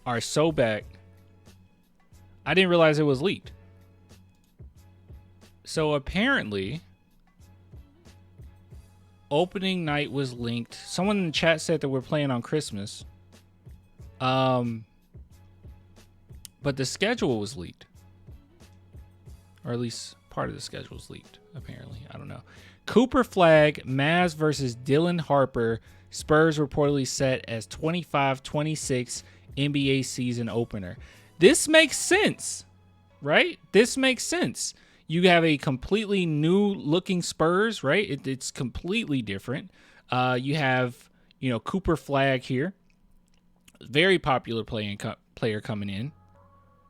are so back. I didn't realize it was leaked. So apparently, opening night was linked. Someone in the chat said that we're playing on Christmas. But the schedule was leaked. Or at least part of the schedule was leaked, apparently. I don't know. Cooper Flag, Mavs versus Dylan Harper. Spurs reportedly set as 25-26 NBA season opener. This makes sense, right? This makes sense. You have a completely new looking Spurs, right? It's completely different. You have, Cooper Flag here. Very popular player coming in.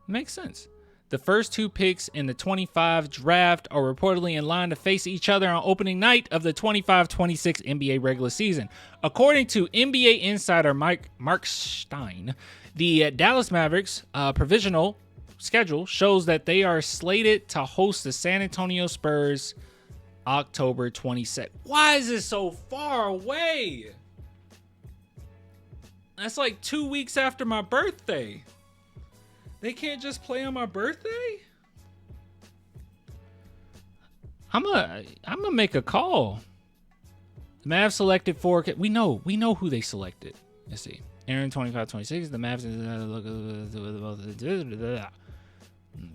Makes sense. The first two picks in the 25 draft are reportedly in line to face each other on opening night of the 25-26 NBA regular season. According to NBA insider Mark Stein, the Dallas Mavericks provisional schedule shows that they are slated to host the San Antonio Spurs October 22nd. Why is this so far away? That's like 2 weeks after my birthday. They can't just play on my birthday? I'm gonna make a call. The Mavs selected four. We know who they selected. Let's see. Aaron 25-26. The Mavs.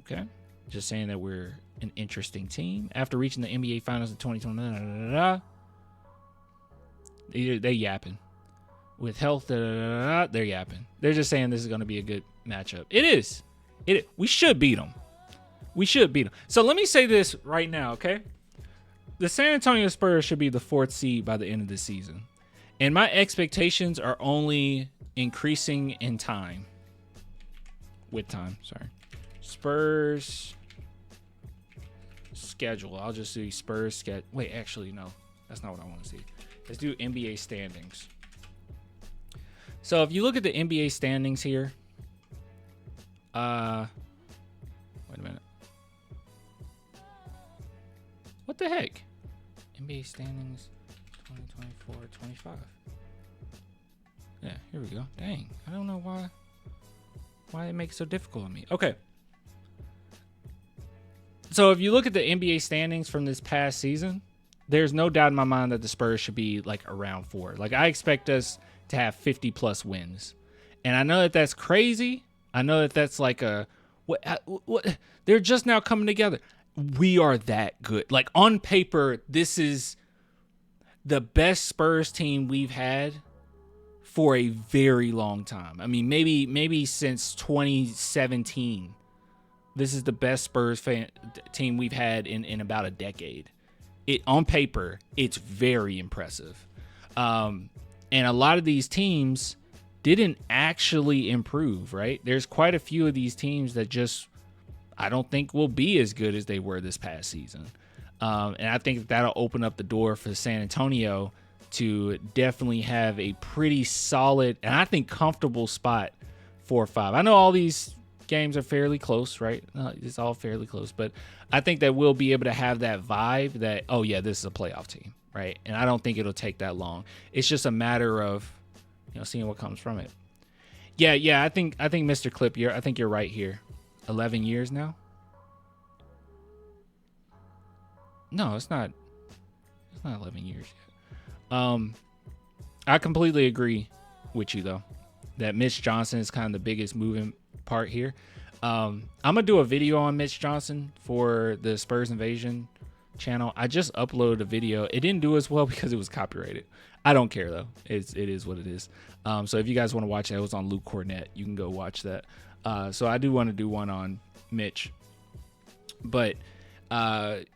Okay. Just saying that we're an interesting team. After reaching the NBA Finals in 2020. They yapping. With health, they're yapping. They're just saying this is going to be a good matchup. It is. We should beat them. So let me say this right now, okay? The San Antonio Spurs should be the 4th seed by the end of the season. And my expectations are only increasing in time. With time, sorry. Spurs schedule. I'll just do Spurs schedule. Wait, actually, no. That's not what I want to see. Let's do NBA standings. So if you look at the NBA standings here, wait a minute. What the heck? NBA standings 2024-25. Yeah, here we go. Dang, I don't know why it makes it so difficult on me. Okay. So if you look at the NBA standings from this past season, there's no doubt in my mind that the Spurs should be like around 4. Like I expect us to have 50 plus wins. And I know that that's crazy. I know that that's like what they're just now coming together. We are that good. Like on paper, this is the best Spurs team we've had for a very long time. I mean, maybe since 2017. This is the best Spurs team we've had in about a decade. On paper, it's very impressive. And a lot of these teams didn't actually improve, right? There's quite a few of these teams that just, I don't think will be as good as they were this past season. And I think that'll open up the door for San Antonio to definitely have a pretty solid, and I think comfortable spot 4 or 5. I know all these games are fairly close, right? It's all fairly close, but I think that we'll be able to have that vibe that, oh yeah, this is a playoff team. Right. And I don't think it'll take that long. It's just a matter of, seeing what comes from it. Yeah. I think Mr. Clip, I think you're right here. 11 years now. No, it's not 11 years yet. I completely agree with you though, that Mitch Johnson is kind of the biggest moving part here. I'm going to do a video on Mitch Johnson for the Spurs Invasion channel. I just uploaded a video. It didn't do as well because it was copyrighted. I don't care though. It is what it is. So if you guys want to watch that, it was on Luke Cornett. You can go watch that. So I do want to do one on Mitch. But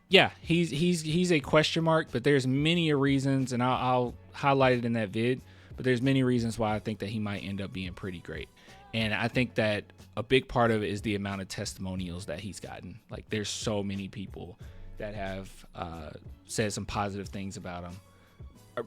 yeah, he's a question mark, but there's many reasons, and I'll highlight it in that vid, but there's many reasons why I think that he might end up being pretty great. And I think that a big part of it is the amount of testimonials that he's gotten. Like there's so many people that have said some positive things about him.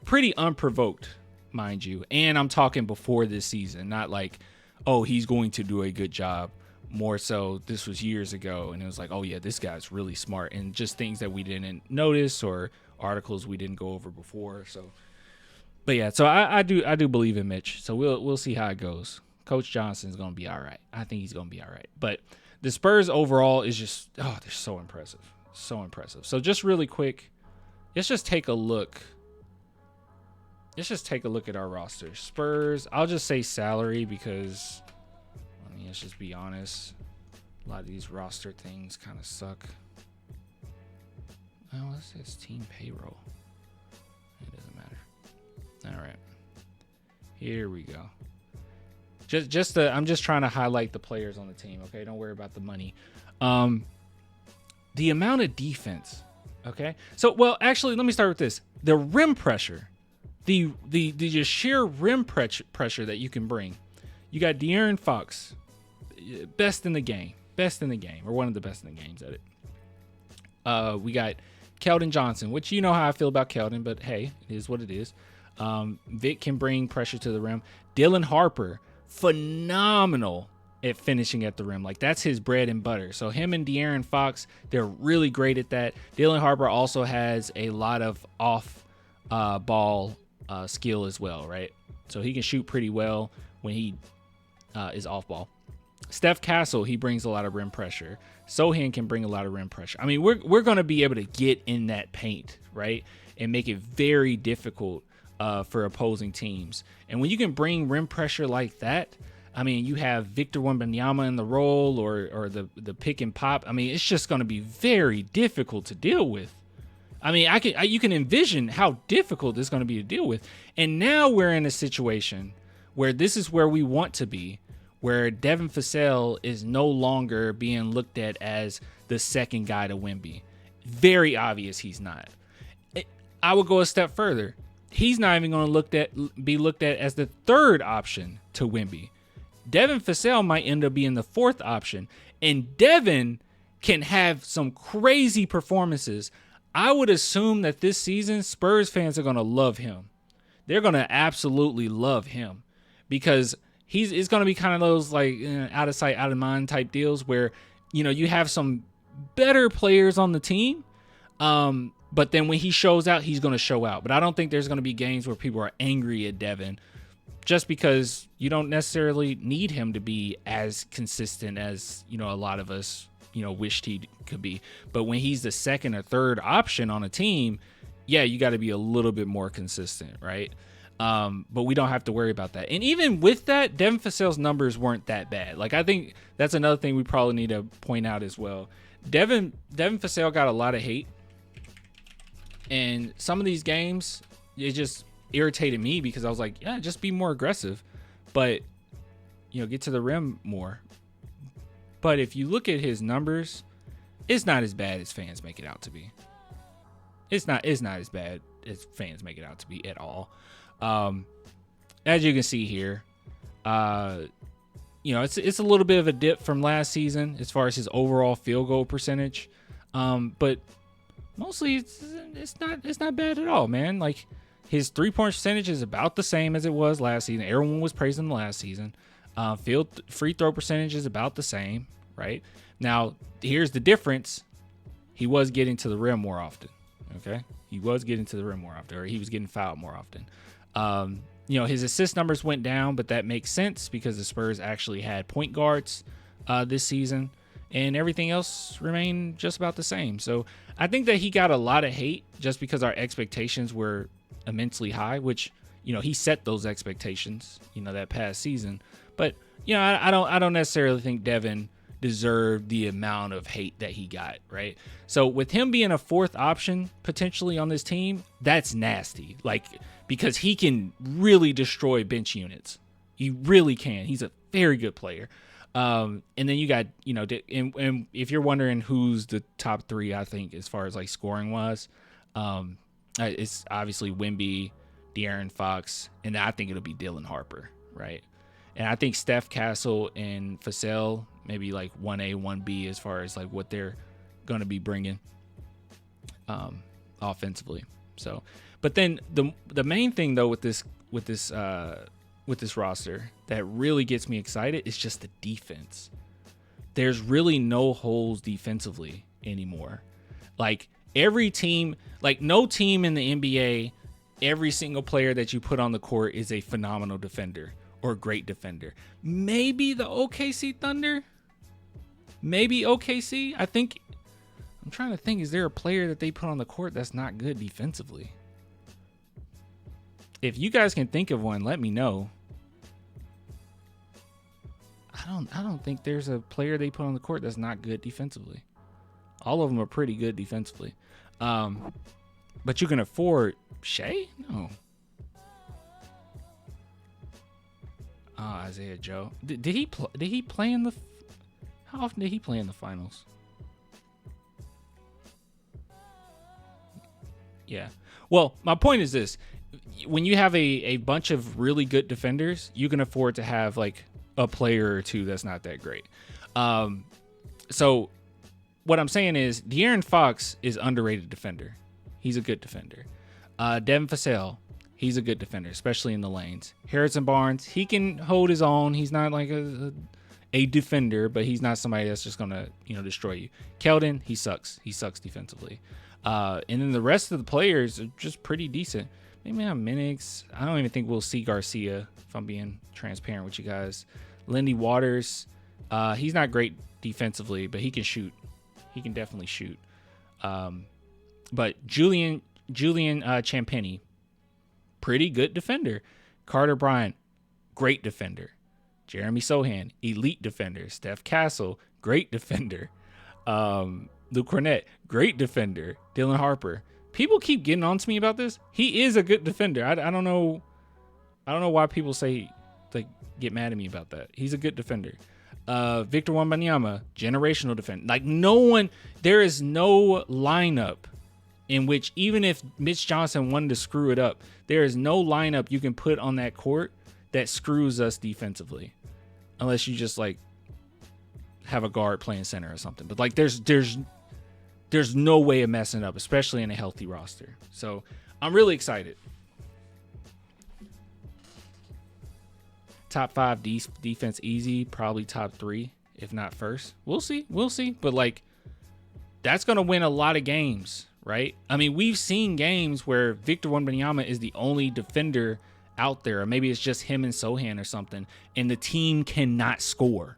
Pretty unprovoked, mind you. And I'm talking before this season, not like, oh, he's going to do a good job. More so, this was years ago, and it was like, oh yeah, this guy's really smart, and just things that we didn't notice or articles we didn't go over before. So, but yeah, so I do believe in Mitch. So we'll see how it goes. Coach Johnson's going to be all right. I think he's going to be all right. But the Spurs overall is just, they're so impressive. So impressive. So just really quick, let's just take a look. Let's just take a look at our roster. Spurs, I'll just say salary because, I mean, let's just be honest. A lot of these roster things kind of suck. Oh, this is team payroll. It doesn't matter. All right. Here we go. I'm just trying to highlight the players on the team, okay? Don't worry about the money. The amount of defense, okay? So, well, actually, let me start with this. The rim pressure. The just sheer rim pressure that you can bring. You got De'Aaron Fox, best in the game, or one of the best in the games at it. We got Keldon Johnson, which you know how I feel about Keldon, but hey, it is what it is. Vic can bring pressure to the rim. Dylan Harper, phenomenal at finishing at the rim. Like, that's his bread and butter. So him and De'Aaron Fox, they're really great at that. Dylan Harper also has a lot of off ball skill as well, right? So he can shoot pretty well when he is off ball. Steph Castle, he brings a lot of rim pressure. Sohan can bring a lot of rim pressure. I mean, we're going to be able to get in that paint, right, and make it very difficult for opposing teams. And when you can bring rim pressure like that, I mean, you have Victor Wembanyama in the role or the pick and pop. I mean, it's just going to be very difficult to deal with. I mean, you can envision how difficult this is going to be to deal with. And now we're in a situation where this is where we want to be, where Devin Vassell is no longer being looked at as the second guy to Wemby. Very obvious he's not. I would go a step further. He's not even going to be looked at as the third option to Wemby. Devin Vassell might end up being the fourth option. And Devin can have some crazy performances. I would assume that this season, Spurs fans are going to love him. They're going to absolutely love him because it's going to be kind of those like out of sight, out of mind type deals where, you know, you have some better players on the team. But then when he shows out, he's going to show out. But I don't think there's going to be games where people are angry at Devin just because you don't necessarily need him to be as consistent as, you know, a lot of us, you know, wished he could be. But when he's the second or third option on a team, yeah, you got to be a little bit more consistent, right? But we don't have to worry about that. And even with that, Devin Vassell's numbers weren't that bad. Like, I think that's another thing we probably need to point out as well. Devin Vassell got a lot of hate. And some of these games, it just irritated me because I was like, yeah, just be more aggressive. But, you know, get to the rim more. But if you look at his numbers, it's not as bad as fans make it out to be. It's not as bad as fans make it out to be at all. As you can see here, you know, it's a little bit of a dip from last season as far as his overall field goal percentage. But mostly it's not bad at all, man. Like, his 3-point percentage is about the same as it was last season. Everyone was praising him last season. Free throw percentage is about the same, right? Now, here's the difference. He was getting to the rim more often, okay? He was getting to the rim more often, or he was getting fouled more often. You know, his assist numbers went down, but that makes sense because the Spurs actually had point guards this season, and everything else remained just about the same. So I think that he got a lot of hate just because our expectations were immensely high, which, you know, he set those expectations, you know, that past season. But, you know, I don't necessarily think Devin deserved the amount of hate that he got, right? So with him being a fourth option potentially on this team, that's nasty. Like, because he can really destroy bench units. He really can. He's a very good player. And then you got, you know, and if you're wondering who's the top three, I think as far as like scoring wise, it's obviously Wemby, De'Aaron Fox, and I think it'll be Dylan Harper, right? And I think Steph, Castle, and Vassell maybe like 1A, 1B as far as like what they're going to be bringing offensively. So, but then the main thing though with this roster that really gets me excited is just the defense. There's really no holes defensively anymore. Like every team, like no team in the NBA, every single player that you put on the court is a phenomenal defender or great defender. Maybe the OKC Thunder. Maybe OKC. I'm trying to think, is there a player that they put on the court that's not good defensively? If you guys can think of one, let me know. I don't think there's a player they put on the court that's not good defensively. All of them are pretty good defensively. But you can afford Shea? No. Isaiah Joe. Did he play in the? How often did he play in the finals? Yeah. Well, my point is this: when you have a bunch of really good defenders, you can afford to have like a player or two that's not that great. So what I'm saying is De'Aaron Fox is underrated defender. He's a good defender. Devin Vassell, he's a good defender, especially in the lanes. Harrison Barnes, he can hold his own. He's not like a defender, but he's not somebody that's just gonna destroy you. Keldon, he sucks. He sucks defensively. And then the rest of the players are just pretty decent. Maybe not Minix. I don't even think we'll see Garcia, if I'm being transparent with you guys. Lindy Waters, he's not great defensively, but he can shoot. He can definitely shoot. But Julian Champagnie, pretty good defender. Carter Bryant, great defender. Jeremy Sohan, elite defender. Steph Castle, great defender. Luke Cornett, great defender. Dylan Harper. People keep getting on to me about this. He is a good defender. I don't know why people say get mad at me about that. He's a good defender. Victor Wembanyama, generational defender. There is no lineup in which, even if Mitch Johnson wanted to screw it up, there is no lineup you can put on that court that screws us defensively, unless you just have a guard playing center or something. But there's no way of messing up, especially in a healthy roster. So I'm really excited. Top 5 defense easy, probably top 3, if not first. We'll see. But that's going to win a lot of games, right? I mean, we've seen games where Victor Wembanyama is the only defender out there, or maybe it's just him and Sohan or something, and the team cannot score.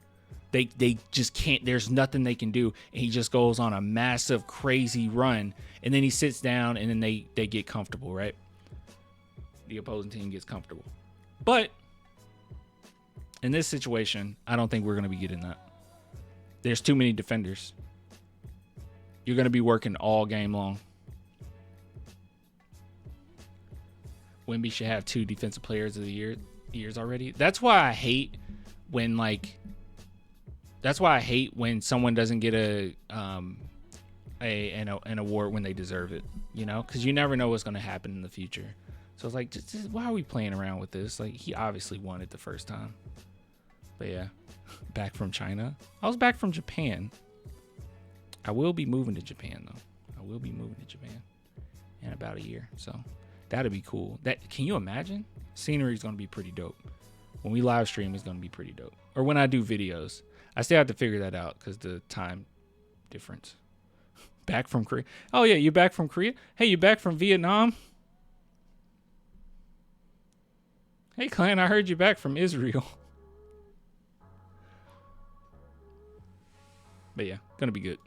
They just can't. There's nothing they can do, and he just goes on a massive, crazy run, and then he sits down, and then they get comfortable, right? The opposing team gets comfortable. But in this situation, I don't think we're going to be getting that. There's too many defenders. You're going to be working all game long. Wemby should have 2 defensive players of the years already. That's why I hate when someone doesn't get an award when they deserve it, because you never know what's going to happen in the future. So it's just, why are we playing around with this? He obviously won it the first time. But yeah, back from China. I was back from Japan. I will be moving to Japan, though. I will be moving to Japan in about a year. So that'd be cool. Can you imagine? Scenery is going to be pretty dope. When we live stream, it's going to be pretty dope. Or when I do videos. I still have to figure that out because the time difference. Back from Korea. Oh, yeah, you back from Korea? Hey, you back from Vietnam? Hey, Clan, I heard you back from Israel. But yeah, gonna be good.